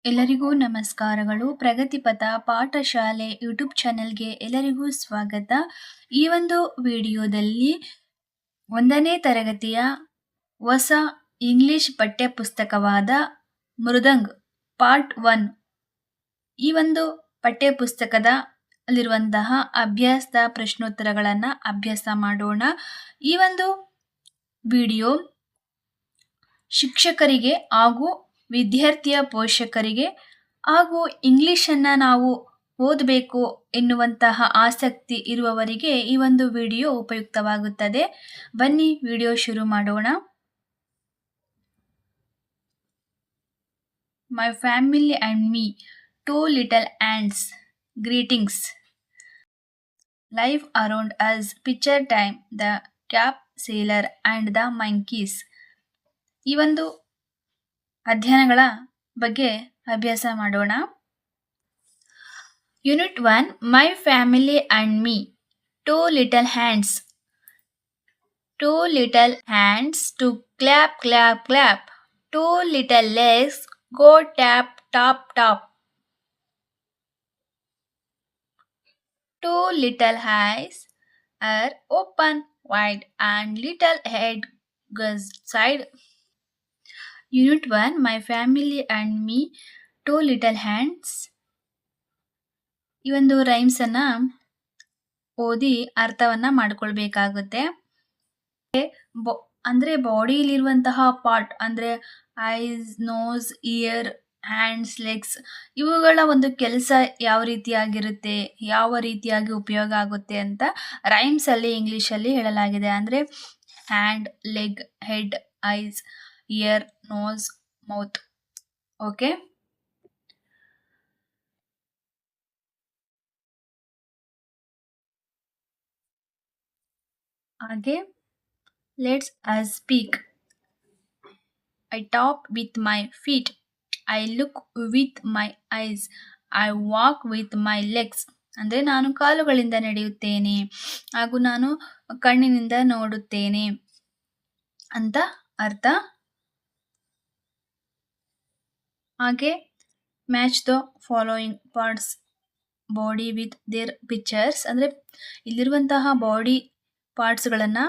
ಎಲ್ಲರಿಗೂ ನಮಸ್ಕಾರಗಳು. ಪ್ರಗತಿಪಥ ಪಾಠಶಾಲೆ ಯೂಟ್ಯೂಬ್ ಚಾನೆಲ್ಗೆ ಎಲ್ಲರಿಗೂ ಸ್ವಾಗತ. ಈ ಒಂದು ವಿಡಿಯೋದಲ್ಲಿ 1ನೇ ತರಗತಿಯ ಹೊಸ ಇಂಗ್ಲಿಷ್ ಪಠ್ಯಪುಸ್ತಕವಾದ ಮೃದಂಗ್ ಪಾರ್ಟ್ 1 ಈ ಒಂದು ಪಠ್ಯಪುಸ್ತಕದ ಅಲ್ಲಿರುವಂತಹ ಅಭ್ಯಾಸದ ಪ್ರಶ್ನೋತ್ತರಗಳನ್ನು ಅಭ್ಯಾಸ ಮಾಡೋಣ. ಈ ಒಂದು ವಿಡಿಯೋ ಶಿಕ್ಷಕರಿಗೆ ಹಾಗೂ ವಿದ್ಯಾರ್ಥಿಯ ಪೋಷಕರಿಗೆ ಹಾಗೂ ಇಂಗ್ಲಿಷನ್ನು ನಾವು ಓದಬೇಕು ಎನ್ನುವಂತಹ ಆಸಕ್ತಿ ಇರುವವರಿಗೆ ಈ ಒಂದು ವಿಡಿಯೋ ಉಪಯುಕ್ತವಾಗುತ್ತದೆ. ಬನ್ನಿ ವಿಡಿಯೋ ಶುರು ಮಾಡೋಣ. My family and me, 2 little ants, greetings. Life around us, picture time, the cap sailor and the monkeys. ಈ ಒಂದು ಅಧ್ಯಯನಗಳ ಬಗ್ಗೆ ಅಭ್ಯಾಸ ಮಾಡೋಣ. Unit 1, my family and me. 2 little hands. 2 little hands to clap, clap, clap. 2 little legs go tap, tap, tap. 2 little eyes are open wide and little head goes side. Unit 1, my family and me, 2 little hands. ಈ ಒಂದು ರೈಮ್ಸನ್ನು ಓದಿ ಅರ್ಥವನ್ನು ಮಾಡ್ಕೊಳ್ಬೇಕಾಗುತ್ತೆ. ಅಂದರೆ ಬಾಡಿಲಿರುವಂತಹ part ಅಂದರೆ eyes, nose, ear, hands, legs ಇವುಗಳ ಒಂದು ಕೆಲಸ ಯಾವ ರೀತಿಯಾಗಿರುತ್ತೆ, ಯಾವ ರೀತಿಯಾಗಿ ಉಪಯೋಗ ಆಗುತ್ತೆ ಅಂತ ರೈಮ್ಸಲ್ಲಿ ಇಂಗ್ಲೀಷಲ್ಲಿ ಹೇಳಲಾಗಿದೆ. ಅಂದರೆ hand, leg, head, eyes, ear, nose, mouth. Okay, ಹಾಗೆ let's us speak. I tap with my feet. I look with my eyes. I walk with my legs. ಅಂದರೆ ನಾನು ಕಾಲುಗಳಿಂದ ನಡೆಯುತ್ತೇನೆ ಹಾಗೂ ನಾನು ಕಣ್ಣಿನಿಂದ ನೋಡುತ್ತೇನೆ ಅಂತ ಅರ್ಥ. ಹಾಗೆ match the following parts body with their pictures. ಅಂದರೆ ಇಲ್ಲಿರುವಂತಹ ಬಾಡಿ ಪಾರ್ಟ್ಸ್ಗಳನ್ನು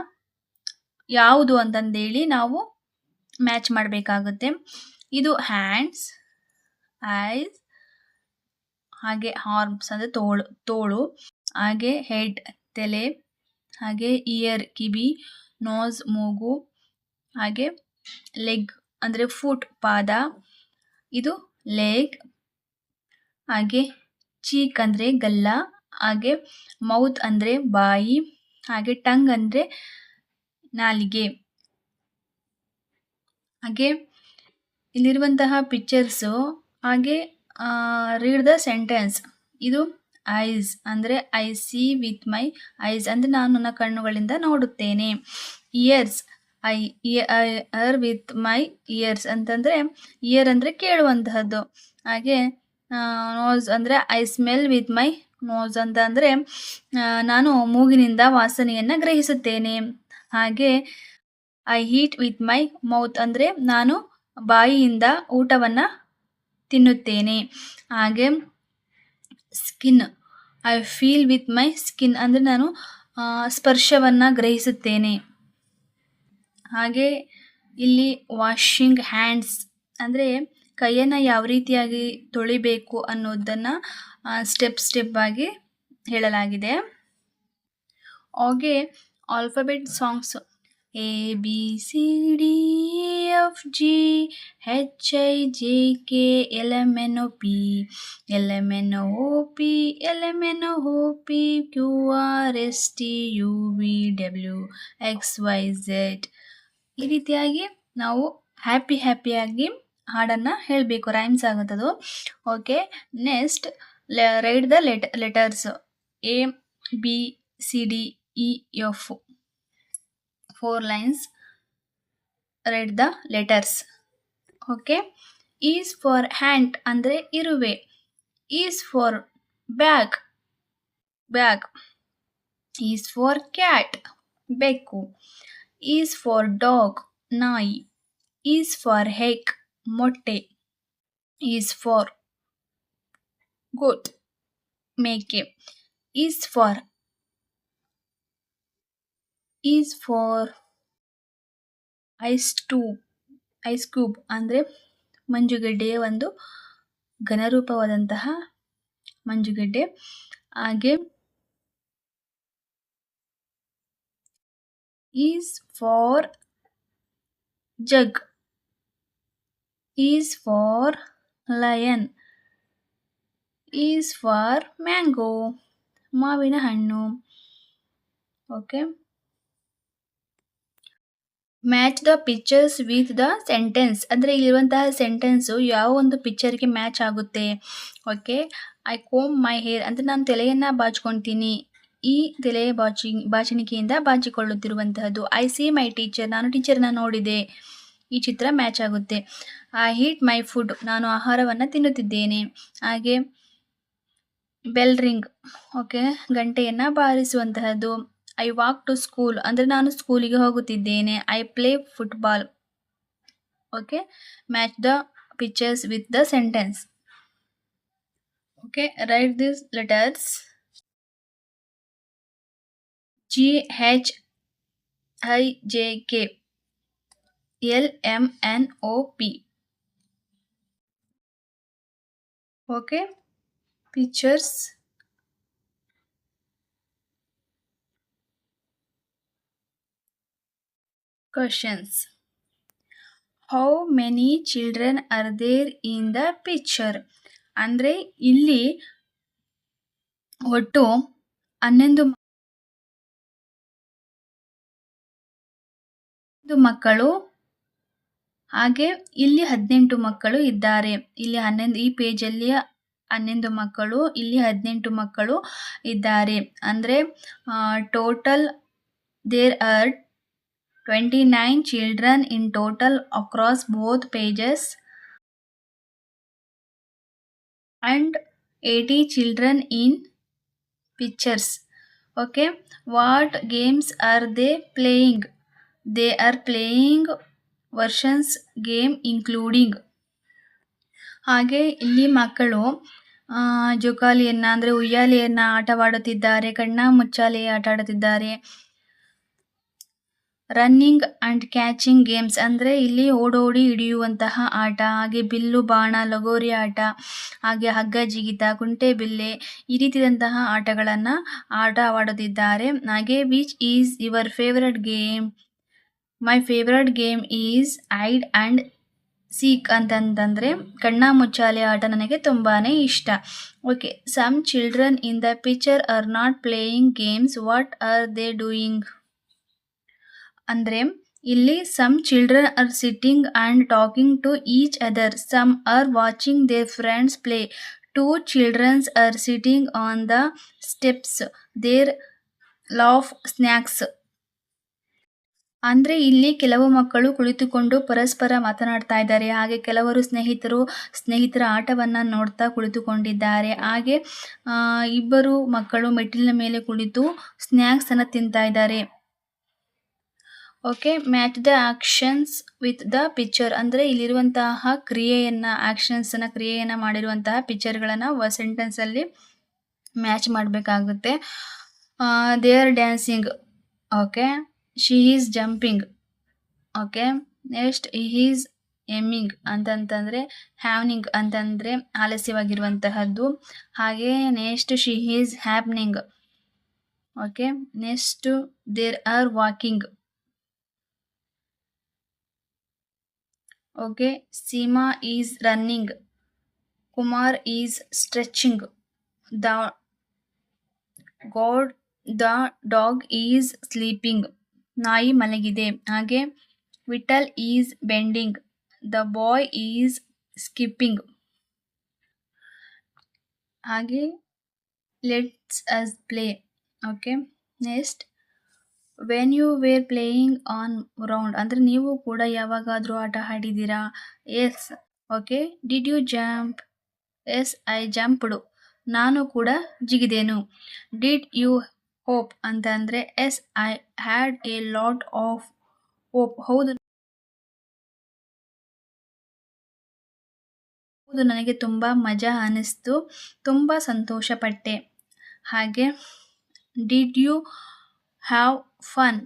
ಯಾವುದು ಅಂತಂದೇಳಿ ನಾವು ಮ್ಯಾಚ್ ಮಾಡಬೇಕಾಗುತ್ತೆ. ಇದು ಹ್ಯಾಂಡ್ಸ್, ಐಸ್, ಹಾಗೆ ಆರ್ಮ್ಸ್ ಅಂದರೆ ತೋಳು, ಹಾಗೆ ಹೆಡ್ ತಲೆ, ಹಾಗೆ ಇಯರ್ ಕಿವಿ, ನೋಸ್ ಮೂಗು, ಹಾಗೆ ಲೆಗ್ ಅಂದರೆ ಫುಟ್ ಪಾದ, ಇದು ಲೆಗ್, ಹಾಗೆ ಚೀಕ್ ಅಂದರೆ ಗಲ್ಲ, ಹಾಗೆ ಮೌತ್ ಅಂದರೆ ಬಾಯಿ, ಹಾಗೆ ಟಂಗ್ ಅಂದರೆ ನಾಲಿಗೆ. ಹಾಗೆ ಇಲ್ಲಿರುವಂತಹ ಪಿಕ್ಚರ್ಸು. ಹಾಗೆ ರೀಡ್ ದ ಸೆಂಟೆನ್ಸ್. ಇದು ಐಸ್ ಅಂದರೆ I see with my eyes ಅಂದರೆ ನಾನು ನನ್ನ ಕಣ್ಣುಗಳಿಂದ ನೋಡುತ್ತೇನೆ. Ears, I hear with my ears ಅಂತಂದರೆ ಇಯರ್ ಅಂದರೆ ಕೇಳುವಂತಹದ್ದು. ಹಾಗೆ ನೋಸ್ ಅಂದರೆ I smell with my nose ಅಂತ ಅಂದರೆ ನಾನು ಮೂಗಿನಿಂದ ವಾಸನೆಯನ್ನು ಗ್ರಹಿಸುತ್ತೇನೆ. ಹಾಗೆ I eat with my mouth ಅಂದರೆ ನಾನು ಬಾಯಿಯಿಂದ ಊಟವನ್ನು ತಿನ್ನುತ್ತೇನೆ. ಹಾಗೆ skin, I feel with my skin ಅಂದರೆ ನಾನು ಸ್ಪರ್ಶವನ್ನು ಗ್ರಹಿಸುತ್ತೇನೆ. ಹಾಗೆ ಇಲ್ಲಿ ವಾಷಿಂಗ್ ಹ್ಯಾಂಡ್ಸ್ ಅಂದರೆ ಕೈಯನ್ನು ಯಾವ ರೀತಿಯಾಗಿ ತೊಳಿಬೇಕು ಅನ್ನೋದನ್ನು ಸ್ಟೆಪ್ ಆಗಿ ಹೇಳಲಾಗಿದೆ. ಹಾಗೆ alphabet songs A B C D F G H I J K L M N O P L M N O P L M N O P Q R S T U V W X Y Z. ಈ ರೀತಿಯಾಗಿ ನಾವು ಹ್ಯಾಪಿಯಾಗಿ ಹಾಡನ್ನು ಹೇಳಬೇಕು. Rhymes ಆಗುತ್ತದು. Okay, next write the letters A B C D E F. 4 lines. Read the letters. Okay. Is for hand ಅಂದರೆ ಇರುವೆ. Is for bag. Is for cat. ಬೆಕ್ಕು. Is for dog. ನಾಯಿ. Is for egg. ಮೊಟ್ಟೆ. is for goat. Make. Is for ice cube ಅಂದರೆ ಮಂಜುಗಡ್ಡೆಯ ಒಂದು ಘನರೂಪವಾದಂತಹ ಮಂಜುಗಡ್ಡೆ. ಹಾಗೆ is for jug, is for lion, is for mango, ಮಾವಿನ ಹಣ್ಣು. Okay, match the pictures with the sentence ಅಂದರೆ ಇಲ್ಲಿರುವಂತಹ ಸೆಂಟೆನ್ಸು ಯಾವ ಒಂದು ಪಿಕ್ಚರ್ಗೆ ಮ್ಯಾಚ್ ಆಗುತ್ತೆ. Okay, I comb my hair ಅಂದರೆ ನಾನು ತಲೆಯನ್ನು ಬಾಚ್ಕೊತೀನಿ, ಈ ತಲೆಯ ಬಾಚಣಿಕೆಯಿಂದ ಬಾಚಿಕೊಳ್ಳುತ್ತಿರುವಂತಹದ್ದು. ಐ ಸಿ ಮೈ ಟೀಚರ್, ನಾನು ಟೀಚರ್ನ ನೋಡಿದೆ, ಈ ಚಿತ್ರ ಮ್ಯಾಚ್ ಆಗುತ್ತೆ. ಐ ಹೀಟ್ ಮೈ ಫುಡ್, ನಾನು ಆಹಾರವನ್ನು ತಿನ್ನುತ್ತಿದ್ದೇನೆ. ಹಾಗೆ ಬೆಲ್ ರಿಂಗ್, ಓಕೆ, ಗಂಟೆಯನ್ನು ಬಾರಿಸುವಂತಹದ್ದು. ಐ ವಾಕ್ ಟು ಸ್ಕೂಲ್ ಅಂದರೆ ನಾನು ಸ್ಕೂಲಿಗೆ ಹೋಗುತ್ತಿದ್ದೇನೆ. I play football. Okay, match the pictures with the sentence. Okay, write this letters. GHIJK, LMNOP. Okay, pictures. Questions. How many children are there in the picture? ಅಂದರೆ ಇಲ್ಲಿ ಒಟ್ಟು 11 ಮಕ್ಕಳು, ಹಾಗೆ ಇಲ್ಲಿ 18 ಮಕ್ಕಳು ಇದ್ದಾರೆ. ಇಲ್ಲಿ 11, ಈ ಪೇಜಲ್ಲಿ 11 ಮಕ್ಕಳು, ಇಲ್ಲಿ 18 ಮಕ್ಕಳು ಇದ್ದಾರೆ. ಅಂದರೆ total there are 29 children in total across both pages and 80 children in pictures. Okay, what games are they playing? They are playing versions game including. ಹಾಗೆ ಇಲ್ಲಿ ಮಕ್ಕಳು ಜೋಕಾಲಿಯನ್ನು ಅಂದರೆ ಉಯ್ಯಾಲೆಯನ್ನು ಆಟವಾಡುತ್ತಿದ್ದಾರೆ, ಕಣ್ಣ ಮುಚ್ಚಾಲೆ ಆಟ ಆಡುತ್ತಿದ್ದಾರೆ. ರನ್ನಿಂಗ್ ಆ್ಯಂಡ್ ಕ್ಯಾಚಿಂಗ್ ಗೇಮ್ಸ್ ಅಂದರೆ ಇಲ್ಲಿ ಓಡೋಡಿ ಹಿಡಿಯುವಂತಹ ಆಟ, ಹಾಗೆ ಬಿಲ್ಲು ಬಾಣ, ಲಗೋರಿ ಆಟ, ಹಾಗೆ ಹಗ್ಗ ಜಿಗಿತ, ಕುಂಟೆಬಿಲ್ಲೆ, ಈ ರೀತಿಯಾದಂತಹ ಆಟಗಳನ್ನು ಆಡವಾಡುತ್ತಿದ್ದಾರೆ. ಹಾಗೆ which is your favourite game? My favourite game is hide and seek ಅಂತಂತಂದರೆ ಕಣ್ಣ ಮುಚ್ಚಾಲೆ ಆಟ ನನಗೆ ತುಂಬಾ ಇಷ್ಟ. Okay, some children in the picture are not playing games, what are they doing? ಅಂದರೆ ಇಲ್ಲಿ some children are sitting and talking to each other, some are watching their friends play, 2 children are sitting on the steps, there laugh snacks. ಅಂದರೆ ಇಲ್ಲಿ ಕೆಲವು ಮಕ್ಕಳು ಕುಳಿತುಕೊಂಡು ಪರಸ್ಪರ ಮಾತನಾಡ್ತಾ ಇದ್ದಾರೆ, ಹಾಗೆ ಕೆಲವರು ಸ್ನೇಹಿತರ ಆಟವನ್ನು ನೋಡ್ತಾ ಕುಳಿತುಕೊಂಡಿದ್ದಾರೆ. ಹಾಗೆ ಇಬ್ಬರು ಮಕ್ಕಳು ಮೆಟ್ಟಿಲಿನ ಮೇಲೆ ಕುಳಿತು ಸ್ನ್ಯಾಕ್ಸನ್ನು ತಿಂತಾ ಇದ್ದಾರೆ. Okay, match the actions with the picture ಅಂದರೆ ಇಲ್ಲಿರುವಂತಹ ಕ್ರಿಯೆಯನ್ನು ಮಾಡಿರುವಂತಹ ಪಿಕ್ಚರ್ಗಳನ್ನು ಸೆಂಟೆನ್ಸಲ್ಲಿ ಮ್ಯಾಚ್ ಮಾಡಬೇಕಾಗುತ್ತೆ. They are dancing, okay, she is jumping, okay, next he is yawning ಅಂತಂತಂದರೆ, ಹ್ಯಾವ್ನಿಂಗ್ ಅಂತಂದರೆ ಆಲಸ್ಯವಾಗಿರುವಂತಹದ್ದು, ಹಾಗೆ next she is happening, okay, next there are walking. Okay, Seema is running, Kumar is stretching, the dog is sleeping, ನಾಯಿ ಮಲಗಿದೆ. ಹಾಗೆ Vitthal is bending, the boy is skipping. ಹಾಗೆ let's us play. Okay, next when you were playing on round ಅಂದರೆ ನೀವು ಕೂಡ ಯಾವಾಗಾದರೂ ಆಟ ಆಡಿದ್ದೀರಾ? Yes. Okay, did you jump? Yes, I jumped, ನಾನು ಕೂಡ ಜಿಗಿದೆನು. ಡಿಡ್ ಯು ಹೋಪ್ ಅಂತಂದರೆ yes, I had a lot of hope, ಹೌದು ಅದು ನನಗೆ ತುಂಬ ಮಜಾ ಅನ್ನಿಸ್ತು, ತುಂಬ ಸಂತೋಷಪಟ್ಟೆ. ಹಾಗೆ ಡಿಡ್ ಯು ಹ್ಯಾವ್ ಫನ್?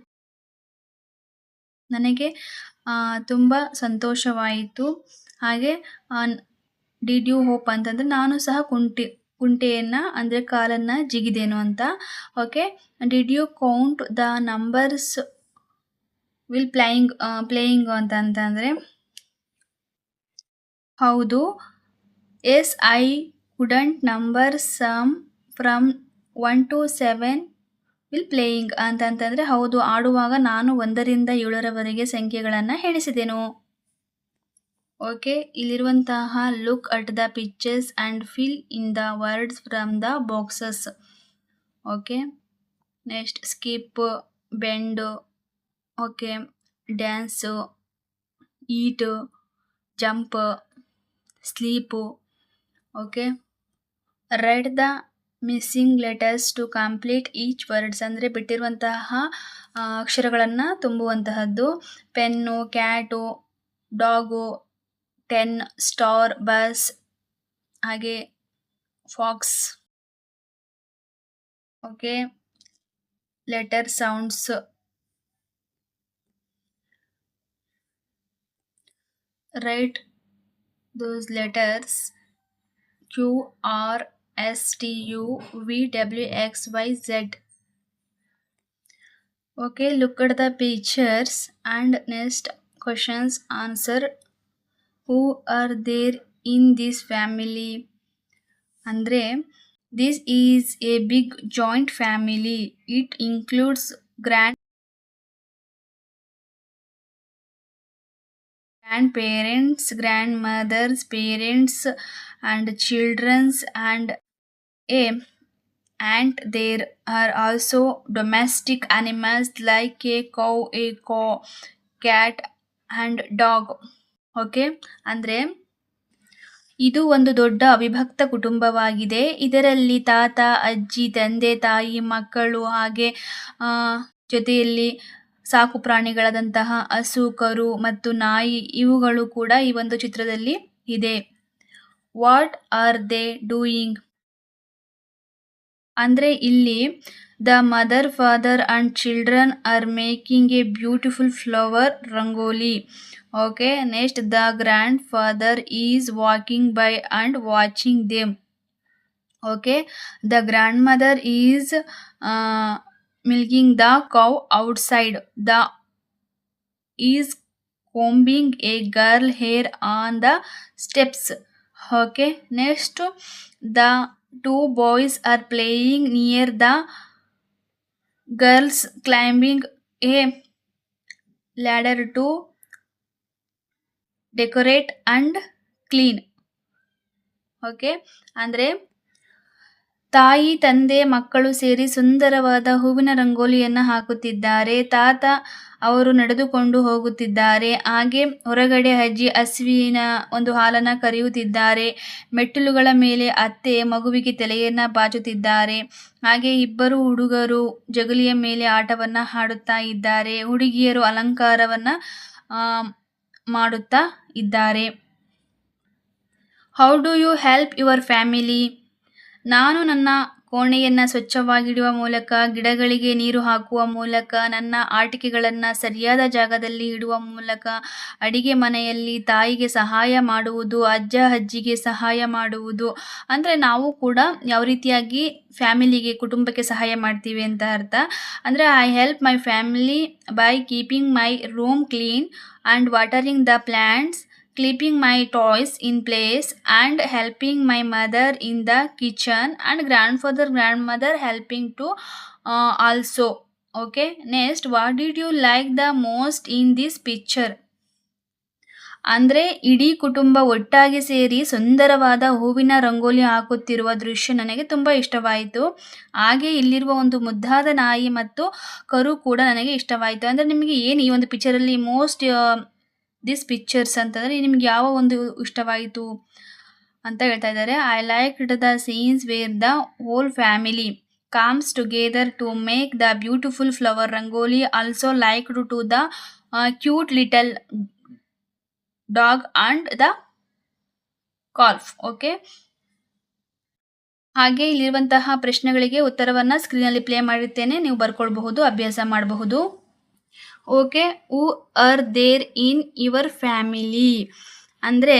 ನನಗೆ ತುಂಬ ಸಂತೋಷವಾಯಿತು. ಹಾಗೆ ಡಿಡ್ ಯು ಹೋಪ್ ಅಂತಂದರೆ ನಾನು ಸಹ ಕುಂಟೆಯನ್ನು ಅಂದರೆ ಕಾಲನ್ನು ಜಿಗಿದೇನು ಅಂತ. Okay, did you count the numbers while playing ಅಂತಂದರೆ ಹೌದು. Yes I counted number some from 1 to 7 while playing ಅಂತಂತಂದರೆ ಹೌದು, ಆಡುವಾಗ ನಾನು 1ರಿಂದ 7ರವರೆಗೆ ಸಂಖ್ಯೆಗಳನ್ನು ಎಣಿಸಿದೆನು. ಓಕೆ, ಇಲ್ಲಿರುವಂತಹ look at the pictures and fill in the words from the boxes. Okay, next skip, bend, okay, dance, eat, jump, sleep. Okay, write the missing letters to complete each words ಅಂದರೆ ಬಿಟ್ಟಿರುವಂತಹ ಅಕ್ಷರಗಳನ್ನು ತುಂಬುವಂತಹದ್ದು. Pen, Kat, dog, 10, star, bus, ಹಾಗೆ fox. Okay, letter sounds. Right those letters Q, R, S, T, U, V, W, X, Y, Z. Okay, look at the pictures and next questions answer. Who are there in this family? ಅಂದರೆ this is a big joint family. It includes grandparents, grandmothers, parents and children's and a and there are also domestic animals like a cow, cat and dog. Okay, ಅಂದರೆ ಇದು ಒಂದು ದೊಡ್ಡ ಅವಿಭಕ್ತ ಕುಟುಂಬವಾಗಿದೆ. ಇದರಲ್ಲಿ ತಾತ, ಅಜ್ಜಿ, ತಂದೆ, ತಾಯಿ, ಮಕ್ಕಳು ಹಾಗೆ ಜೊತೆಯಲ್ಲಿ ಸಾಕು ಪ್ರಾಣಿಗಳಾದಂತಹ ಹಸು, ಕರು ಮತ್ತು ನಾಯಿ ಇವುಗಳು ಕೂಡ ಈ ಒಂದು ಚಿತ್ರದಲ್ಲಿ ಇದೆ. What are they doing? ಅಂದರೆ ಇಲ್ಲಿ the mother, father and children are making A beautiful flower rangoli. Okay, next the grand father is walking by and watching them. Okay, the grand mother is milking the cow outside. The is combing a girl hair on the steps. Okay, next the 2 boys are playing near the girls climbing a ladder to decorate and clean. Okay, ಅಂದರೆ ತಾಯಿ, ತಂದೆ, ಮಕ್ಕಳು ಸೇರಿ ಸುಂದರವಾದ ಹೂವಿನ ರಂಗೋಲಿಯನ್ನು ಹಾಕುತ್ತಿದ್ದಾರೆ. ತಾತ ಅವರು ನಡೆದುಕೊಂಡು ಹೋಗುತ್ತಿದ್ದಾರೆ. ಹಾಗೆ ಹೊರಗಡೆ ಅಜ್ಜಿ ಹಸುವಿನ ಒಂದು ಹಾಲನ್ನು ಕರೆಯುತ್ತಿದ್ದಾರೆ. ಮೆಟ್ಟಿಲುಗಳ ಮೇಲೆ ಅತ್ತೆ ಮಗುವಿಗೆ ತಲೆಯನ್ನು ಬಾಚುತ್ತಿದ್ದಾರೆ. ಹಾಗೆ ಇಬ್ಬರು ಹುಡುಗರು ಜಗಲಿಯ ಮೇಲೆ ಆಟವನ್ನು ಆಡುತ್ತಾ ಇದ್ದಾರೆ. ಹುಡುಗಿಯರು ಅಲಂಕಾರವನ್ನು ಮಾಡುತ್ತಾ ಇದ್ದಾರೆ. How do you help your family? ನಾನು ನನ್ನ ಕೋಣೆಯನ್ನು ಸ್ವಚ್ಛವಾಗಿಡುವ ಮೂಲಕ, ಗಿಡಗಳಿಗೆ ನೀರು ಹಾಕುವ ಮೂಲಕ, ನನ್ನ ಆಟಿಕೆಗಳನ್ನು ಸರಿಯಾದ ಜಾಗದಲ್ಲಿ ಇಡುವ ಮೂಲಕ, ಅಡಿಗೆ ಮನೆಯಲ್ಲಿ ತಾಯಿಗೆ ಸಹಾಯ ಮಾಡುವುದು, ಅಜ್ಜ ಅಜ್ಜಿಗೆ ಸಹಾಯ ಮಾಡುವುದು. ಅಂದರೆ ನಾವು ಕೂಡ ಯಾವ ರೀತಿಯಾಗಿ ಫ್ಯಾಮಿಲಿಗೆ, ಕುಟುಂಬಕ್ಕೆ ಸಹಾಯ ಮಾಡ್ತೀವಿ ಅಂತ ಅರ್ಥ. ಅಂದರೆ I help my family by keeping my room clean and watering the plants, keeping my toys in place and helping my mother in the kitchen and grandfather grandmother helping to also. Okay, next what did you like the most in this picture? ಅಂದರೆ ಇಡೀ ಕುಟುಂಬ ಒಟ್ಟಾಗಿ ಸೇರಿ ಸುಂದರವಾದ ಹೂವಿನ ರಂಗೋಲಿ ಹಾಕುತ್ತಿರುವ ದೃಶ್ಯ ನನಗೆ ತುಂಬ ಇಷ್ಟವಾಯಿತು. ಹಾಗೆ ಇಲ್ಲಿರುವ ಒಂದು ಮುದ್ದಾದ ನಾಯಿ ಮತ್ತು ಕರು ಕೂಡ ನನಗೆ ಇಷ್ಟವಾಯಿತು. ಅಂದರೆ ನಿಮಗೆ ಏನು ಈ ಒಂದು ಪಿಕ್ಚರಲ್ಲಿ ಮೋಸ್ಟ್ ದಿಸ್ ಪಿಕ್ಚರ್ಸ್ ಅಂತಂದರೆ ನಿಮ್ಗೆ ಯಾವ ಒಂದು ಇಷ್ಟವಾಯಿತು ಅಂತ ಹೇಳ್ತಾ ಇದ್ದಾರೆ. I liked the scenes where the whole family comes together to make the beautiful flower rangoli. Also liked to the cute little dog and the Kolff. Okay, ಹಾಗೆ ಇಲ್ಲಿರುವಂತಹ ಪ್ರಶ್ನೆಗಳಿಗೆ ಉತ್ತರವನ್ನು ಸ್ಕ್ರೀನಲ್ಲಿ ಪ್ಲೇ ಮಾಡಿರ್ತೇನೆ, ನೀವು ಬರ್ಕೊಳ್ಬಹುದು, ಅಭ್ಯಾಸ ಮಾಡಬಹುದು. Okay, who are there in your family ಅಂದರೆ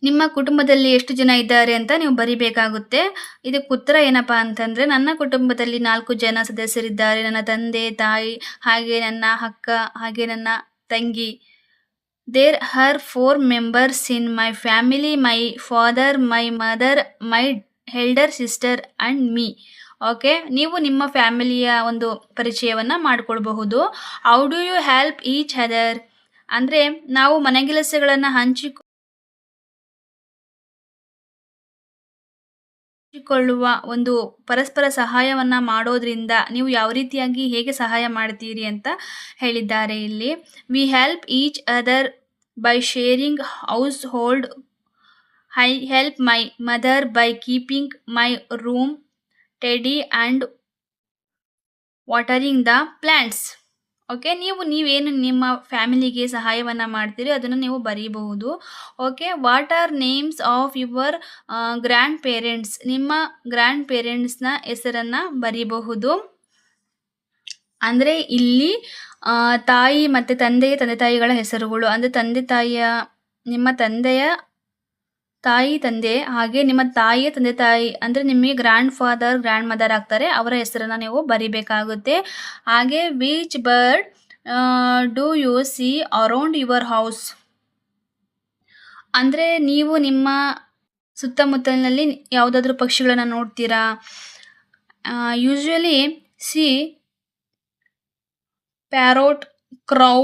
ನಿಮ್ಮ ಕುಟುಂಬದಲ್ಲಿ ಎಷ್ಟು ಜನ ಇದ್ದಾರೆ ಅಂತ ನೀವು ಬರಿಬೇಕಾಗುತ್ತೆ. ಇದಕ್ಕೆ ಉತ್ತರ ಏನಪ್ಪ ಅಂತಂದರೆ, ನನ್ನ ಕುಟುಂಬದಲ್ಲಿ 4 ಜನ ಸದಸ್ಯರಿದ್ದಾರೆ. ನನ್ನ ತಂದೆ, ತಾಯಿ, ಹಾಗೆ ನನ್ನ ಅಕ್ಕ, ಹಾಗೆ ನನ್ನ ತಂಗಿ. There are 4 members in my family, my father, my mother, my elder sister and me. Okay, ನೀವು ನಿಮ್ಮ ಫ್ಯಾಮಿಲಿಯ ಒಂದು ಪರಿಚಯವನ್ನು ಮಾಡಿಕೊಳ್ಬಹುದು. How do you help each other ಅಂದರೆ ನಾವು ಮನೆಗೆಲಸಗಳನ್ನು ಹಂಚಿಕೊಳ್ಳುವ ಒಂದು ಪರಸ್ಪರ ಸಹಾಯವನ್ನು ಮಾಡೋದ್ರಿಂದ ನೀವು ಯಾವ ರೀತಿಯಾಗಿ ಹೇಗೆ ಸಹಾಯ ಮಾಡ್ತೀರಿ ಅಂತ ಹೇಳಿದ್ದಾರೆ ಇಲ್ಲಿ. We help each other by sharing household. I help my mother by keeping my room tidy and watering the plants. Okay, ನೀವೇನು ನಿಮ್ಮ ಫ್ಯಾಮಿಲಿಗೆ ಸಹಾಯವನ್ನು ಮಾಡ್ತೀರಿ ಅದನ್ನು ನೀವು ಬರೀಬಹುದು. Okay, what are names of your grandparents, ನಿಮ್ಮ ಗ್ರ್ಯಾಂಡ್ ಪೇರೆಂಟ್ಸ್ನ ಹೆಸರನ್ನು ಬರೀಬಹುದು. ಅಂದರೆ ಇಲ್ಲಿ ತಾಯಿ ಮತ್ತು ತಂದೆ ತಾಯಿಗಳ ಹೆಸರುಗಳು, ಅಂದರೆ ನಿಮ್ಮ ತಂದೆಯ ತಾಯಿ ತಂದೆ, ಹಾಗೆ ನಿಮ್ಮ ತಾಯಿಯ ತಂದೆ ತಾಯಿ ಅಂದರೆ ನಿಮಗೆ ಗ್ರ್ಯಾಂಡ್ ಫಾದರ್ ಗ್ರ್ಯಾಂಡ್ ಮದರ್ ಆಗ್ತಾರೆ, ಅವರ ಹೆಸರನ್ನು ನೀವು ಬರಿಬೇಕಾಗುತ್ತೆ. ಹಾಗೆ which bird do you see around your house ಅಂದರೆ ನೀವು ನಿಮ್ಮ ಸುತ್ತಮುತ್ತಲಿನಲ್ಲಿ ಯಾವುದಾದ್ರೂ ಪಕ್ಷಿಗಳನ್ನು ನೋಡ್ತೀರಾ. Usually see parrot, crow,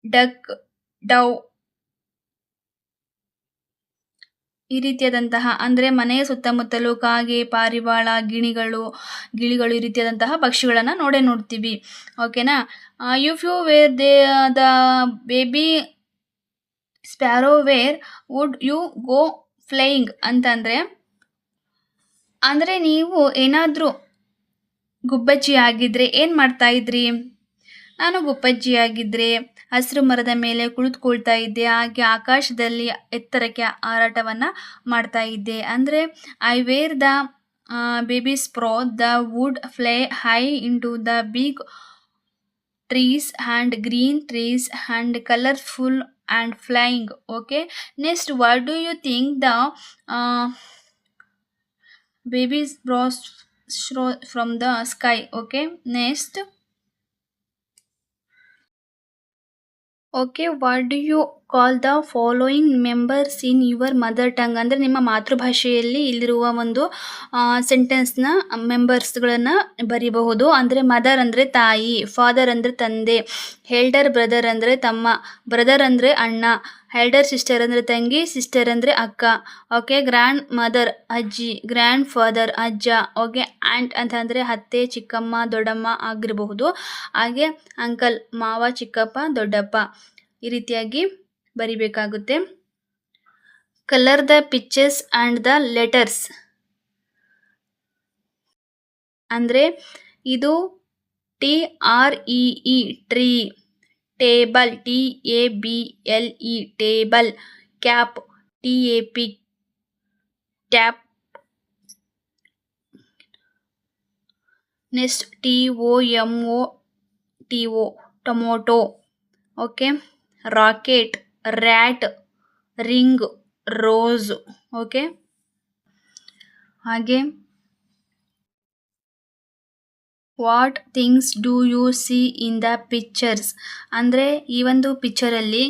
duck, dove ಈ ರೀತಿಯಾದಂತಹ ಅಂದರೆ ಮನೆಯ ಸುತ್ತಮುತ್ತಲು ಕಾಗೆ, ಪಾರಿವಾಳ, ಗಿಳಿಗಳು ಈ ರೀತಿಯಾದಂತಹ ಪಕ್ಷಿಗಳನ್ನು ನೋಡ್ತೀವಿ. ಓಕೆನಾ. If you were the baby sparrow where would you go flying ಅಂದರೆ ನೀವು ಏನಾದರೂ ಗುಬ್ಬಚ್ಚಿ ಆಗಿದ್ರೆ ಏನು ಮಾಡ್ತಾ ಇದ್ರಿ? ನಾನು ಗುಬ್ಬಚ್ಚಿ ಆಗಿದ್ರೆ ಹಸಿರು ಮರದ ಮೇಲೆ ಕುಳಿತುಕೊಳ್ತಾ ಇದ್ದೆ, ಹಾಗೆ ಆಕಾಶದಲ್ಲಿ ಎತ್ತರಕ್ಕೆ ಹಾರಾಟವನ್ನು ಮಾಡ್ತಾ ಇದ್ದೆ. ಅಂದರೆ I were the baby sparrow the would fly high in to the big trees and green trees and colourful and flying. Okay, next what do you think the baby sparrows from the sky. Okay, next okay, what do you call the following members in your mother tongue ಅಂದರೆ ನಿಮ್ಮ ಮಾತೃಭಾಷೆಯಲ್ಲಿ ಇಲ್ಲಿರುವ ಒಂದು ಸೆಂಟೆನ್ಸ್ನ ಮೆಂಬರ್ಸ್ಗಳನ್ನು ಬರೀಬಹುದು. ಅಂದರೆ mother ಅಂದರೆ ತಾಯಿ, father ಅಂದರೆ ತಂದೆ, ಎಲ್ಡರ್ ಬ್ರದರ್ ಅಂದರೆ ತಮ್ಮ, ಬ್ರದರ್ ಅಂದರೆ ಅಣ್ಣ, ಎಲ್ಡರ್ ಸಿಸ್ಟರ್ ಅಂದರೆ ತಂಗಿ, ಸಿಸ್ಟರ್ ಅಂದರೆ ಅಕ್ಕ. ಓಕೆ, ಗ್ರ್ಯಾಂಡ್ ಮದರ್ ಅಜ್ಜಿ, ಗ್ರ್ಯಾಂಡ್ ಫಾದರ್ ಅಜ್ಜ. ಓಕೆ, ಆ್ಯಂಟ್ ಅಂತಂದರೆ ಅತ್ತೆ, ಚಿಕ್ಕಮ್ಮ, ದೊಡ್ಡಮ್ಮ ಆಗಿರಬಹುದು. ಹಾಗೆ ಅಂಕಲ್ ಮಾವ, ಚಿಕ್ಕಪ್ಪ, ದೊಡ್ಡಪ್ಪ ಈ ರೀತಿಯಾಗಿ ಬರಿಬೇಕಾಗುತ್ತೆ. Colour the pictures and the letters ಅಂದರೆ ಇದು TREE tree, table TABLE table, cap TAP tap, next TOMOTO tomato. Okay, rocket, rat, ring, rose. Okay, ಹಾಗೆ what things do you see in the pictures ಅಂದರೆ ಈ ಒಂದು ಪಿಕ್ಚರಲ್ಲಿ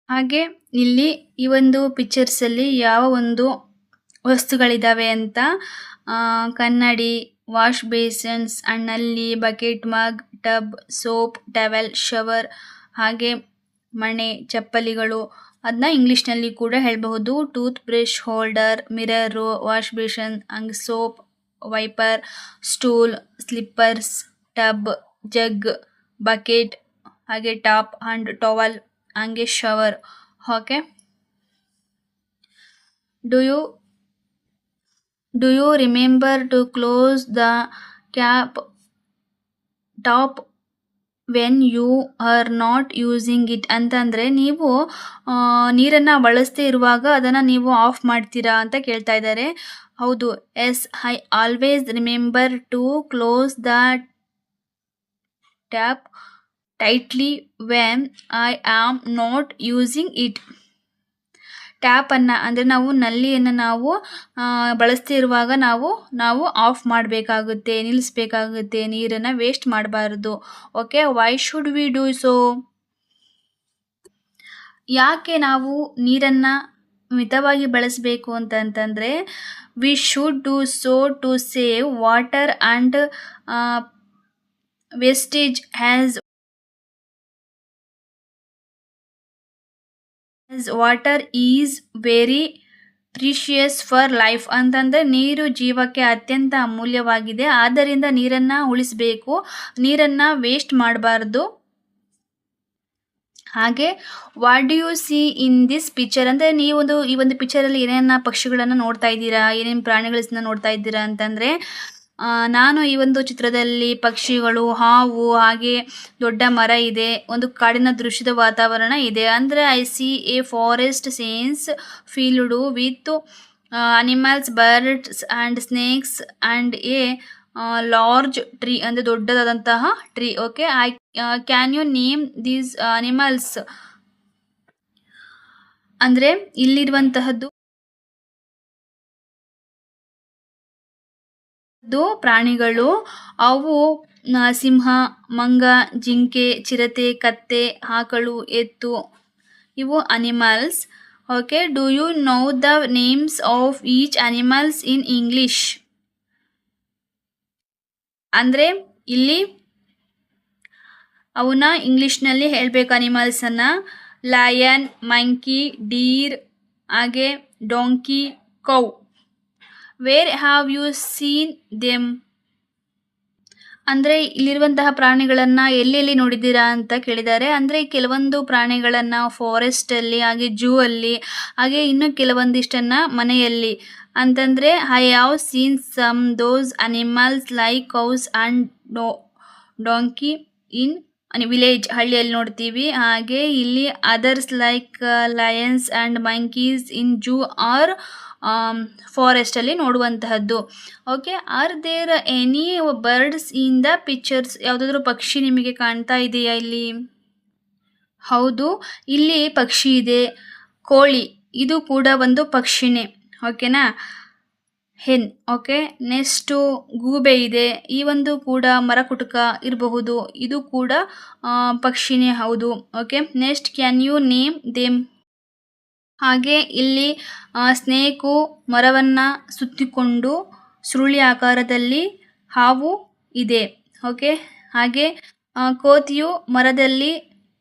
ಹಾಗೆ ಇಲ್ಲಿ ಈ ಒಂದು ಪಿಕ್ಚರ್ಸಲ್ಲಿ ಯಾವ ಒಂದು ವಸ್ತುಗಳಿದ್ದಾವೆ ಅಂತ ಕನ್ನಡಿ, ವಾಶ್ ಬೇಸನ್ಸ್, ನಲ್ಲಿ, bucket, mug, tub, soap, towel, shower, ಹಾಗೆ ಮಣೆ, ಚಪ್ಪಲಿಗಳು ಅದನ್ನ ಇಂಗ್ಲೀಷ್ನಲ್ಲಿ ಕೂಡ ಹೇಳಬಹುದು. Toothbrush holder, mirror, wash basin, ಹಂಗೆ soap, wiper, stool, slippers, tub, jug, bucket, ಹಾಗೆ ಟಾಪ್ ಆ್ಯಂಡ್ ಟವಲ್, ಹಂಗೆ shower. Okay, do you remember to close the tap when you are not using it ಅಂತಂದರೆ ನೀವು ನೀರನ್ನು ಬಳಸದೇ ಇರುವಾಗ ಅದನ್ನು ನೀವು ಆಫ್ ಮಾಡ್ತೀರಾ ಅಂತ ಕೇಳ್ತಾ ಇದ್ದಾರೆ. ಹೌದು, yes, I always remember to close the tap tightly when I am not using it. ಟ್ಯಾಪನ್ನು ಅಂದರೆ ನಾವು ನಲ್ಲಿಯನ್ನು ನಾವು ಬಳಸ್ತಾ ಇರುವಾಗ ನಾವು ಆಫ್ ಮಾಡಬೇಕಾಗುತ್ತೆ, ನಿಲ್ಲಿಸಬೇಕಾಗುತ್ತೆ, ನೀರನ್ನು ವೇಸ್ಟ್ ಮಾಡಬಾರ್ದು. Okay, why should we do so? ಯಾಕೆ ನಾವು ನೀರನ್ನು ಮಿತವಾಗಿ ಬಳಸಬೇಕು ಅಂತಂತಂದರೆ, we should do so to save water and wastage has water is very precious for life ಅಂತಂದರೆ ನೀರು ಜೀವಕ್ಕೆ ಅತ್ಯಂತ ಅಮೂಲ್ಯವಾಗಿದೆ. ಆದ್ದರಿಂದ ನೀರನ್ನು ಉಳಿಸಬೇಕು, ನೀರನ್ನು ವೇಸ್ಟ್ ಮಾಡಬಾರ್ದು. ಹಾಗೆ what do you see in this picture ಅಂದರೆ ಈ ಒಂದು ಪಿಕ್ಚರಲ್ಲಿ ಏನೇನು ಪಕ್ಷಿಗಳನ್ನು ನೋಡ್ತಾ ಇದ್ದೀರಾ, ಏನೇನು ಪ್ರಾಣಿಗಳನ್ನ ನೋಡ್ತಾ ಇದ್ದೀರಾ ಅಂತಂದರೆ, ನಾನು ಈ ಒಂದು ಚಿತ್ರದಲ್ಲಿ ಪಕ್ಷಿಗಳು, ಹಾವು, ಹಾಗೆ ದೊಡ್ಡ ಮರ ಇದೆ, ಒಂದು ಕಾಡಿನ ದೃಶ್ಯದ ವಾತಾವರಣ ಇದೆ. ಅಂದರೆ I see a forest scenes field with animals, birds and snakes and a large tree ಅಂದರೆ ದೊಡ್ಡದಾದಂತಹ tree. Okay, can you name these animals ಅಂದರೆ ಇಲ್ಲಿರುವಂತಹದ್ದು ಪ್ರಾಣಿಗಳು. ಅವು ಸಿಂಹ, ಮಂಗ, ಜಿಂಕೆ, ಚಿರತೆ, ಕತ್ತೆ, ಆಕಳು, ಎತ್ತು, ಇವು animals. Okay, do you know the names of each animals in English? ಅಂದರೆ ಇಲ್ಲಿ ಅವನ್ನ ಇಂಗ್ಲೀಷ್ನಲ್ಲಿ ಹೇಳಬೇಕು ಅನಿಮಲ್ಸನ್ನು. ಲಯನ್, ಮಂಕಿ, ಡೀರ್, ಹಾಗೆ donkey, cow. Where have you seen them? ಅಂದರೆ ಇಲ್ಲಿರುವಂತಹ ಪ್ರಾಣಿಗಳನ್ನು ಎಲ್ಲೆಲ್ಲಿ ನೋಡಿದ್ದೀರಾ ಅಂತ ಕೇಳಿದ್ದಾರೆ. ಅಂದರೆ ಕೆಲವೊಂದು ಪ್ರಾಣಿಗಳನ್ನು ಫಾರೆಸ್ಟಲ್ಲಿ, ಹಾಗೆ ಜೂ ಅಲ್ಲಿ, ಹಾಗೆ ಇನ್ನು ಕೆಲವೊಂದಿಷ್ಟನ್ನು ಮನೆಯಲ್ಲಿ. ಅಂತಂದರೆ I have seen some those animals like cows and donkey in village, ಹಳ್ಳಿಯಲ್ಲಿ ನೋಡ್ತೀವಿ. ಹಾಗೆ ಇಲ್ಲಿ others like lions and monkeys in zoo or ಫಾರೆಸ್ಟಲ್ಲಿ ನೋಡುವಂತಹದ್ದು. Okay, are there any birds in the pictures? ಯಾವುದಾದ್ರೂ ಪಕ್ಷಿ ನಿಮಗೆ ಕಾಣ್ತಾ ಇದೆಯಾ ಇಲ್ಲಿ? ಹೌದು, ಇಲ್ಲಿ ಪಕ್ಷಿ ಇದೆ, ಕೋಳಿ, ಇದು ಕೂಡ ಒಂದು ಪಕ್ಷಿನೇ. ಓಕೆನಾ, ಹೆನ್. ಓಕೆ, ನೆಕ್ಸ್ಟು ಗೂಬೆ ಇದೆ, ಈ ಒಂದು ಕೂಡ ಮರಕುಟುಕ ಇರಬಹುದು, ಇದು ಕೂಡ ಪಕ್ಷಿನೇ ಹೌದು. Okay, next can you name them? ಹಾಗೆ ಇಲ್ಲಿ ಸ್ನೇಕು ಮರವನ್ನು ಸುತ್ತಿಕೊಂಡು ಸುರುಳಿ ಆಕಾರದಲ್ಲಿ ಹಾವು ಇದೆ. ಓಕೆ, ಹಾಗೆ ಕೋತಿಯು ಮರದಲ್ಲಿ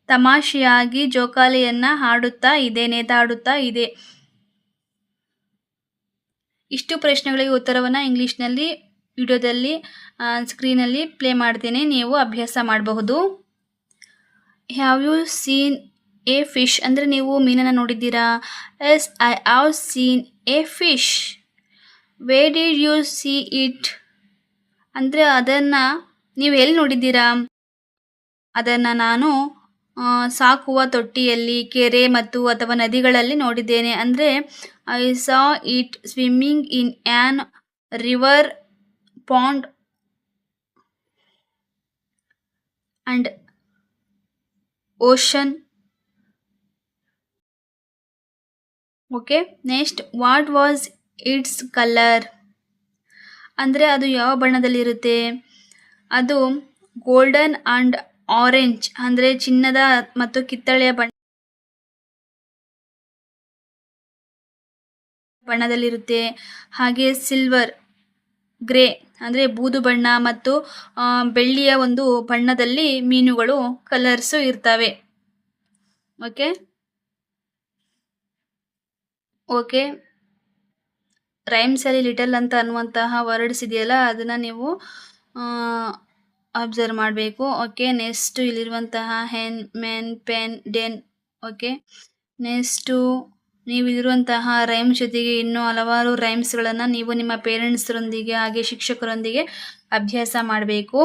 ತಮಾಷೆಯಾಗಿ ಜೋಕಾಲಿಯನ್ನು ಹಾಡುತ್ತಾ ಇದೆ, ನೇತಾಡುತ್ತಾ ಇದೆ. ಇಷ್ಟು ಪ್ರಶ್ನೆಗಳಿಗೆ ಉತ್ತರವನ್ನು ಇಂಗ್ಲೀಷ್ನಲ್ಲಿ ವಿಡಿಯೋದಲ್ಲಿ ಸ್ಕ್ರೀನಲ್ಲಿ ಪ್ಲೇ ಮಾಡ್ತೀನಿ, ನೀವು ಅಭ್ಯಾಸ ಮಾಡಬಹುದು. Have you seen a fish ಅಂದರೆ ನೀವು ಮೀನನ್ನು ನೋಡಿದ್ದೀರಾ? Yes, I have seen a fish. Where did you see it? ಅಂದರೆ ಅದನ್ನು ನೀವು ಎಲ್ಲಿ ನೋಡಿದ್ದೀರಾ? ಅದನ್ನು ನಾನು ಸಾಕುವ ತೊಟ್ಟಿಯಲ್ಲಿ, ಕೆರೆ ಮತ್ತು ಅಥವಾ ನದಿಗಳಲ್ಲಿ ನೋಡಿದ್ದೇನೆ. ಅಂದರೆ I saw it swimming in an river, pond and ocean. Okay, next what was it's colour? ಅಂದರೆ ಅದು ಯಾವ ಬಣ್ಣದಲ್ಲಿರುತ್ತೆ? ಅದು ಗೋಲ್ಡನ್ ಆ್ಯಂಡ್ ಆರೆಂಜ್ ಅಂದರೆ ಚಿನ್ನದ ಮತ್ತು ಕಿತ್ತಳೆಯ ಬಣ್ಣದಲ್ಲಿರುತ್ತೆ. ಹಾಗೆ ಸಿಲ್ವರ್, ಗ್ರೇ ಅಂದರೆ ಬೂದು ಬಣ್ಣ ಮತ್ತು ಬೆಳ್ಳಿಯ ಒಂದು ಬಣ್ಣದಲ್ಲಿ ಮೀನುಗಳು ಕಲರ್ಸು ಇರ್ತವೆ. ಓಕೆ ಓಕೆ ರೈಮ್ಸಲ್ಲಿ ಲಿಟಲ್ ಅಂತ ಅನ್ನುವಂತಹ ವರ್ಡ್ಸ್ ಇದೆಯಲ್ಲ, ಅದನ್ನು ನೀವು ಅಬ್ಸರ್ವ್ ಮಾಡಬೇಕು. ಓಕೆ, ನೆಕ್ಸ್ಟ್ ಇಲ್ಲಿರುವಂತಹ hen, men, pen, den. Okay, next ನೀವು ಇಲ್ಲಿರುವಂತಹ ರೈಮ್ಸ್ ಜೊತೆಗೆ ಇನ್ನೂ ಹಲವಾರು ರೈಮ್ಸ್ಗಳನ್ನು ನೀವು ನಿಮ್ಮ ಪೇರೆಂಟ್ಸ್ರೊಂದಿಗೆ ಹಾಗೆ ಶಿಕ್ಷಕರೊಂದಿಗೆ ಅಭ್ಯಾಸ ಮಾಡಬೇಕು.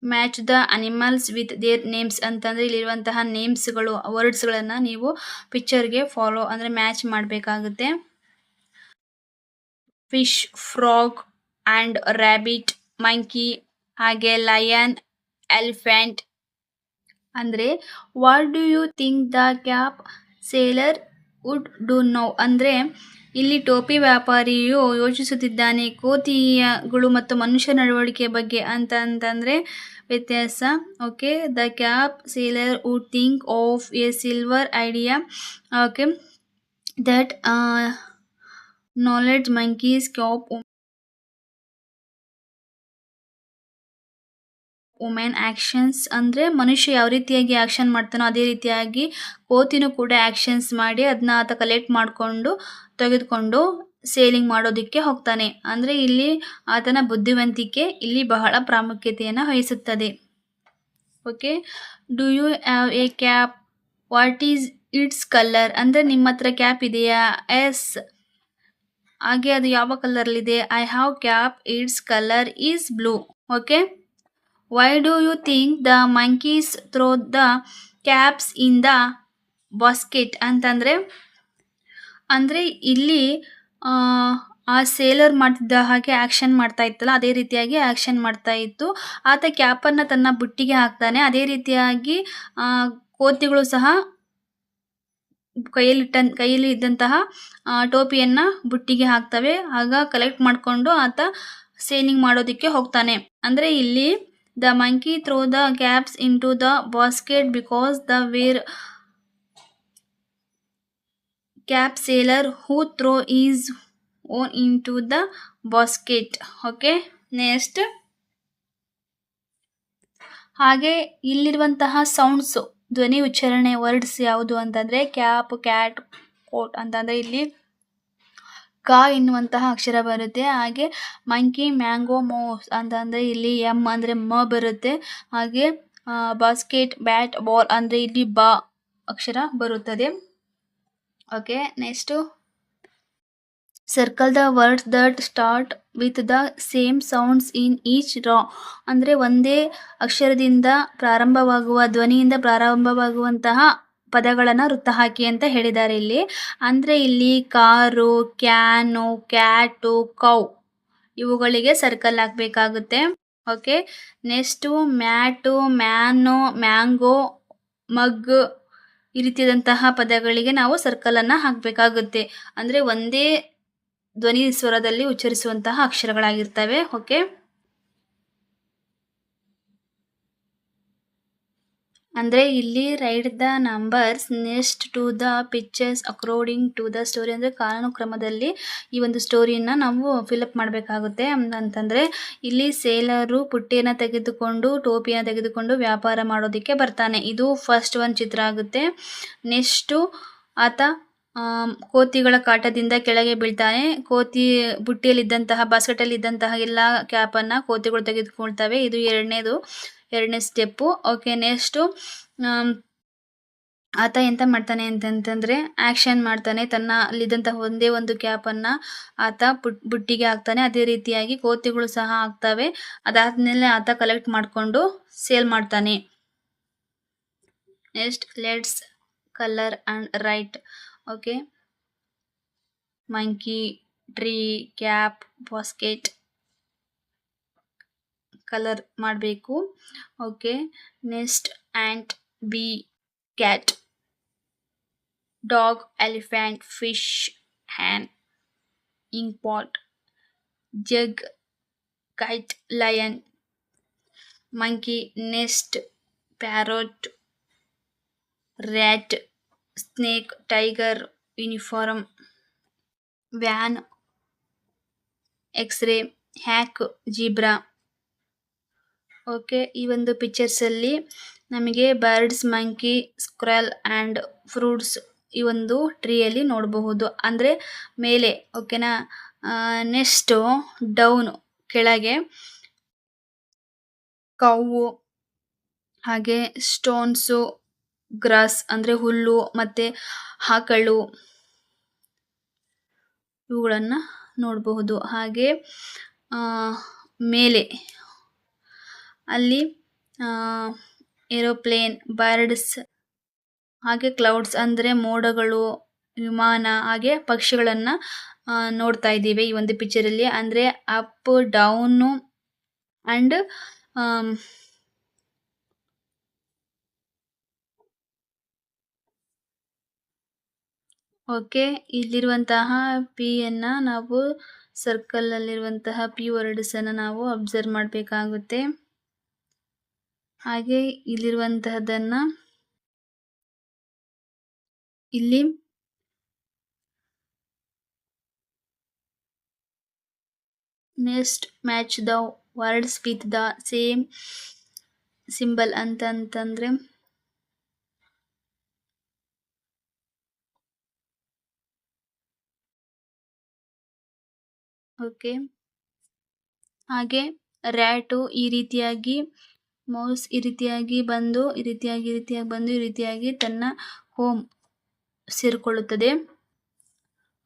Match the animals with their names ಅಂತಂದರೆ ಇಲ್ಲಿರುವಂತಹ ನೇಮ್ಸ್ಗಳು ವರ್ಡ್ಸ್ಗಳನ್ನು ನೀವು ಪಿಕ್ಚರ್ಗೆ ಫಾಲೋ ಅಂದರೆ ಮ್ಯಾಚ್ ಮಾಡಬೇಕಾಗುತ್ತೆ. Fish, frog and rabbit, monkey, ಹಾಗೆ ಲಯನ್, ಎಲಿಫೆಂಟ್. ಅಂದರೆ what do you think the cap seller would do now? ಅಂದರೆ ಇಲ್ಲಿ ಟೋಪಿ ವ್ಯಾಪಾರಿಯು ಯೋಚಿಸುತ್ತಿದ್ದಾನೆ ಕೋತಿಗಳು ಮತ್ತು ಮನುಷ್ಯ ನಡವಳಿಕೆ ಬಗ್ಗೆ ಅಂತಂದರೆ ವ್ಯತ್ಯಾಸ. Okay, the cap seller would think of A silver idea. Okay, that knowledge monkeys cap women actions. ಅಂದರೆ ಮನುಷ್ಯ ಯಾವ ರೀತಿಯಾಗಿ ಆ್ಯಕ್ಷನ್ ಮಾಡ್ತಾನೋ ಅದೇ ರೀತಿಯಾಗಿ ಕೋತಿನೂ ಕೂಡ ಆ್ಯಕ್ಷನ್ಸ್ ಮಾಡಿ ಅದನ್ನ ಆತ ಕಲೆಕ್ಟ್ ಮಾಡಿಕೊಂಡು ತೆಗೆದುಕೊಂಡು ಸೇಲಿಂಗ್ ಮಾಡೋದಕ್ಕೆ ಹೋಗ್ತಾನೆ. ಅಂದರೆ ಇಲ್ಲಿ ಆತನ ಬುದ್ಧಿವಂತಿಕೆ ಇಲ್ಲಿ ಬಹಳ ಪ್ರಾಮುಖ್ಯತೆಯನ್ನು ವಹಿಸುತ್ತದೆ. Okay, do you have a cap? What is its colour? ಅಂದರೆ ನಿಮ್ಮ ಹತ್ರ ಕ್ಯಾಪ್ ಇದೆಯಾ? ಎಸ್. ಹಾಗೆ ಅದು ಯಾವ ಕಲರ್ಲಿದೆ? I have cap, its colour is blue. Okay, why do you think the monkeys throw the caps in the basket? ಅಂದರೆ ಇಲ್ಲಿ ಆ ಸೇಲರ್ ಮಾಡ್ತಿದ್ದ ಹಾಗೆ ಆ್ಯಕ್ಷನ್ ಮಾಡ್ತಾ ಇತ್ತಲ್ಲ, ಅದೇ ರೀತಿಯಾಗಿ ಆ್ಯಕ್ಷನ್ ಮಾಡ್ತಾ ಇತ್ತು. ಆತ ಕ್ಯಾಪನ್ನು ತನ್ನ ಬುಟ್ಟಿಗೆ ಹಾಕ್ತಾನೆ. ಅದೇ ರೀತಿಯಾಗಿ ಕೋತಿಗಳು ಸಹ ಕೈಯಲ್ಲಿ ಇದ್ದಂತಹ ಟೋಪಿಯನ್ನು ಬುಟ್ಟಿಗೆ ಹಾಕ್ತವೆ. ಆಗ ಕಲೆಕ್ಟ್ ಮಾಡಿಕೊಂಡು ಆತ ಸೇಲಿಂಗ್ ಮಾಡೋದಕ್ಕೆ ಹೋಗ್ತಾನೆ. ಅಂದರೆ ಇಲ್ಲಿ the monkey throw the caps in to the basket because the where cap seller who throw is own in to the basket. Okay, next ಹಾಗೆ ಇಲ್ಲಿರುವಂತಹ ಸೌಂಡ್ಸು ಧ್ವನಿ ಉಚ್ಚಾರಣೆ ವರ್ಡ್ಸ್ ಯಾವುದು ಅಂತಂದರೆ ಕ್ಯಾಪ್, ಕ್ಯಾಟ್, ಕೋಟ್ ಅಂತಂದರೆ ಇಲ್ಲಿ ಕ ಎನ್ನುವಂತಹ ಅಕ್ಷರ ಬರುತ್ತೆ. ಹಾಗೆ ಮಂಕಿ, ಮ್ಯಾಂಗೋ, ಮೌಸ್ ಅಂತಂದರೆ ಇಲ್ಲಿ ಎಮ್ ಅಂದರೆ ಮ ಬರುತ್ತೆ. ಹಾಗೆ ಬಾಸ್ಕೆಟ್, ಬ್ಯಾಟ್, ಬಾಲ್ ಅಂದರೆ ಇಲ್ಲಿ ಬ ಅಕ್ಷರ ಬರುತ್ತದೆ. Okay, next circle the words that start with the same sounds in each row. ಅಂದರೆ ಒಂದೇ ಅಕ್ಷರದಿಂದ ಪ್ರಾರಂಭವಾಗುವ ಧ್ವನಿಯಿಂದ ಪ್ರಾರಂಭವಾಗುವಂತಹ ಪದಗಳನ್ನು ವೃತ್ತ ಹಾಕಿ ಅಂತ ಹೇಳಿದ್ದಾರೆ ಇಲ್ಲಿ. ಅಂದರೆ ಇಲ್ಲಿ ಕಾರು, ಕ್ಯಾನು, ಕ್ಯಾಟು, ಕೌ ಇವುಗಳಿಗೆ ಸರ್ಕಲ್ ಹಾಕಬೇಕಾಗುತ್ತೆ. Okay, next mat, man, mango, mug ಈ ರೀತಿಯಾದಂತಹ ಪದಗಳಿಗೆ ನಾವು ಸರ್ಕಲನ್ನು ಹಾಕಬೇಕಾಗುತ್ತೆ. ಅಂದರೆ ಒಂದೇ ಧ್ವನಿ ಸ್ವರದಲ್ಲಿ ಉಚ್ಚರಿಸುವಂತಹ ಅಕ್ಷರಗಳಾಗಿರ್ತವೆ. ಓಕೆ, ಅಂದರೆ ಇಲ್ಲಿ write the numbers next to the pictures according to the story. ಅಂದರೆ ಕಾಲಾನುಕ್ರಮದಲ್ಲಿ ಈ ಒಂದು ಸ್ಟೋರಿಯನ್ನು ನಾವು ಫಿಲಪ್ ಮಾಡಬೇಕಾಗುತ್ತೆ. ಅಂತಂದರೆ ಇಲ್ಲಿ ಸೇಲರು ಪುಟ್ಟಿಯನ್ನು ತೆಗೆದುಕೊಂಡು ಟೋಪಿಯನ್ನು ತೆಗೆದುಕೊಂಡು ವ್ಯಾಪಾರ ಮಾಡೋದಕ್ಕೆ ಬರ್ತಾನೆ. ಇದು ಫಸ್ಟ್ ಒಂದು ಚಿತ್ರ ಆಗುತ್ತೆ. ನೆಕ್ಸ್ಟು ಆತ ಕೋತಿಗಳ ಕಾಟದಿಂದ ಕೆಳಗೆ ಬೀಳ್ತಾನೆ. ಕೋತಿ ಬುಟ್ಟಿಯಲ್ಲಿದ್ದಂತಹ ಬಾಸ್ಕೆಟಲ್ಲಿದ್ದಂತಹ ಎಲ್ಲ ಕ್ಯಾಪನ್ನು ಕೋತಿಗಳು ತೆಗೆದುಕೊಳ್ತವೆ. ಇದು ಎರಡನೇ ಸ್ಟೆಪ್ಪು. ಓಕೆ, ನೆಕ್ಸ್ಟು ಆತ ಎಂತ ಮಾಡ್ತಾನೆ ಅಂತಂತಂದರೆ ಆ್ಯಕ್ಷನ್ ಮಾಡ್ತಾನೆ. ಅಲ್ಲಿದ್ದಂತಹ ಒಂದೇ ಒಂದು ಕ್ಯಾಪನ್ನು ಆತ ಬುಟ್ಟಿಗೆ ಹಾಕ್ತಾನೆ. ಅದೇ ರೀತಿಯಾಗಿ ಕೋತಿಗಳು ಸಹ ಹಾಕ್ತವೆ. ಅದಾದಮೇಲೆ ಆತ ಕಲೆಕ್ಟ್ ಮಾಡಿಕೊಂಡು ಸೇಲ್ ಮಾಡ್ತಾನೆ. Next let's colour and write. Okay, monkey, tree, cap, basket colour ಮಾಡಬೇಕು. Okay, next ant, bee, cat, dog, elephant, fish, hen, ink pot, jug, kite, lion, monkey, nest, parrot, rat, snake, tiger, uniform, van, x-ray, hack, zebra. Okay, ಈ ಒಂದು ಪಿಕ್ಚರ್ಸಲ್ಲಿ ನಮಗೆ birds, monkey, squirrel and fruits ಈ ಒಂದು ಟ್ರೀಯಲ್ಲಿ ನೋಡಬಹುದು. ಅಂದರೆ ಮೇಲೆ. ಓಕೆನಾ, ನೆಕ್ಸ್ಟು ಡೌನು ಕೆಳಗೆ ಕೌವು, ಹಾಗೆ ಸ್ಟೋನ್ಸು, ಗ್ರಾಸ್ ಅಂದರೆ ಹುಲ್ಲು ಮತ್ತು ಆಕಳು ಇವುಗಳನ್ನು ನೋಡಬಹುದು. ಹಾಗೆ ಮೇಲೆ ಅಲ್ಲಿ ಏರೋಪ್ಲೇನ್, ಬರ್ಡ್ಸ್, ಹಾಗೆ ಕ್ಲೌಡ್ಸ್ ಅಂದರೆ ಮೋಡಗಳು, ವಿಮಾನ, ಹಾಗೆ ಪಕ್ಷಿಗಳನ್ನು ನೋಡ್ತಾ ಇದ್ದೀವಿ ಈ ಒಂದು ಪಿಕ್ಚರಲ್ಲಿ. ಅಂದರೆ ಅಪ್, ಡೌನು ಆ್ಯಂಡ್ ಓಕೆ, ಇಲ್ಲಿರುವಂತಹ ಪಿಯನ್ನು ನಾವು ಸರ್ಕಲಲ್ಲಿರುವಂತಹ ಪಿ ವರ್ಡ್ಸನ್ನು ನಾವು ಅಬ್ಸರ್ವ್ ಮಾಡಬೇಕಾಗುತ್ತೆ. ಹಾಗೆ ಇಲ್ಲಿರುವಂತಹದನ್ನು ಇಲ್ಲಿ next match the words with the same symbol ಅಂತಂದ್ರೆ ಓಕೆ. ಹಾಗೆ ರ್ಯಾಟು ಈ ರೀತಿಯಾಗಿ, ಮೌಸ್ ಈ ರೀತಿಯಾಗಿ ಬಂದು ಈ ರೀತಿಯಾಗಿ ತನ್ನ ಹೋಮ್ ಸೇರಿಕೊಳ್ಳುತ್ತದೆ.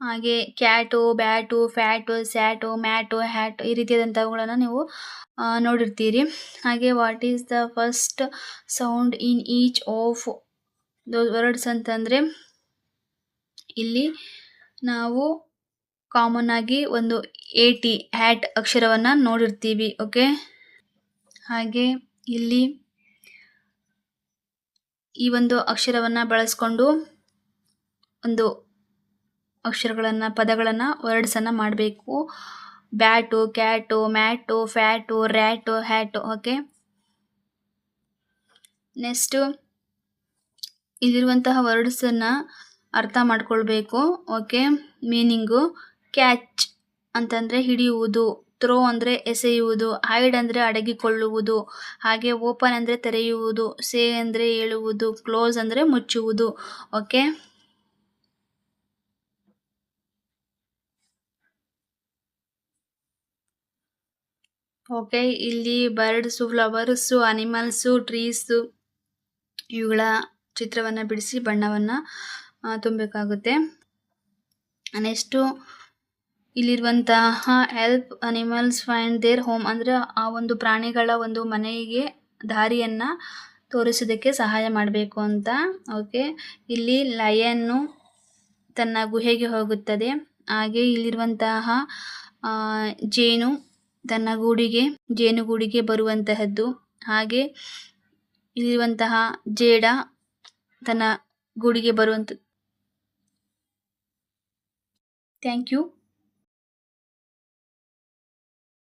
ಹಾಗೆ cat, bat, fat, sat, mat, hat ಈ ರೀತಿಯಾದಂಥವುಗಳನ್ನು ನೀವು ನೋಡಿರ್ತೀರಿ. ಹಾಗೆ what is the first sound in each of the words ಅಂತಂದರೆ ಇಲ್ಲಿ ನಾವು ಕಾಮನ್ ಆಗಿ ಒಂದು AT ಹ್ಯಾಟ್ ಅಕ್ಷರವನ್ನು ನೋಡಿರ್ತೀವಿ. ಓಕೆ. ಹಾಗೆ ಇಲ್ಲಿ ಈ ಒಂದು ಅಕ್ಷರವನ್ನು ಬಳಸ್ಕೊಂಡು ಒಂದು ಅಕ್ಷರಗಳನ್ನು, ಪದಗಳನ್ನು, ವರ್ಡ್ಸನ್ನು ಮಾಡಬೇಕು. Bat, cat, mat, fat, rat, hat. Okay. Next ಇಲ್ಲಿರುವಂತಹ ವರ್ಡ್ಸನ್ನು ಅರ್ಥ ಮಾಡ್ಕೊಳ್ಬೇಕು. ಓಕೆ. ಮೀನಿಂಗು ಕ್ಯಾಚ್ ಅಂತಂದರೆ ಹಿಡಿಯುವುದು, ಥ್ರೋ ಅಂದರೆ ಎಸೆಯುವುದು, ಹೈಡ್ ಅಂದರೆ ಅಡಗಿಕೊಳ್ಳುವುದು, ಹಾಗೆ ಓಪನ್ ಅಂದರೆ ತೆರೆಯುವುದು, ಸೇ ಅಂದರೆ ಹೇಳುವುದು, ಕ್ಲೋಸ್ ಅಂದರೆ ಮುಚ್ಚುವುದು. ಓಕೆ. ಓಕೆ, ಇಲ್ಲಿ ಬರ್ಡ್ಸು, ಫ್ಲವರ್ಸು, ಅನಿಮಲ್ಸು, ಟ್ರೀಸು ಇವುಗಳ ಚಿತ್ರವನ್ನು ಬಿಡಿಸಿ ಬಣ್ಣವನ್ನು ತುಂಬಬೇಕಾಗುತ್ತೆ. ನೆಕ್ಸ್ಟು ಇಲ್ಲಿರುವಂತಹ help animals find their home ಅಂದರೆ ಆ ಒಂದು ಪ್ರಾಣಿಗಳ ಒಂದು ಮನೆಗೆ ದಾರಿಯನ್ನು ತೋರಿಸೋದಕ್ಕೆ ಸಹಾಯ ಮಾಡಬೇಕು ಅಂತ. ಓಕೆ. ಇಲ್ಲಿ ಲಯನ್ನು ತನ್ನ ಗುಹೆಗೆ ಹೋಗುತ್ತದೆ. ಹಾಗೆ ಇಲ್ಲಿರುವಂತಹ ಜೇನು ತನ್ನ ಜೇನುಗೂಡಿಗೆ ಬರುವಂತಹದ್ದು. ಹಾಗೆ ಇಲ್ಲಿರುವಂತಹ ಜೇಡ ತನ್ನ ಗೂಡಿಗೆ ಬರುವಂಥದ್ದು. Thank you.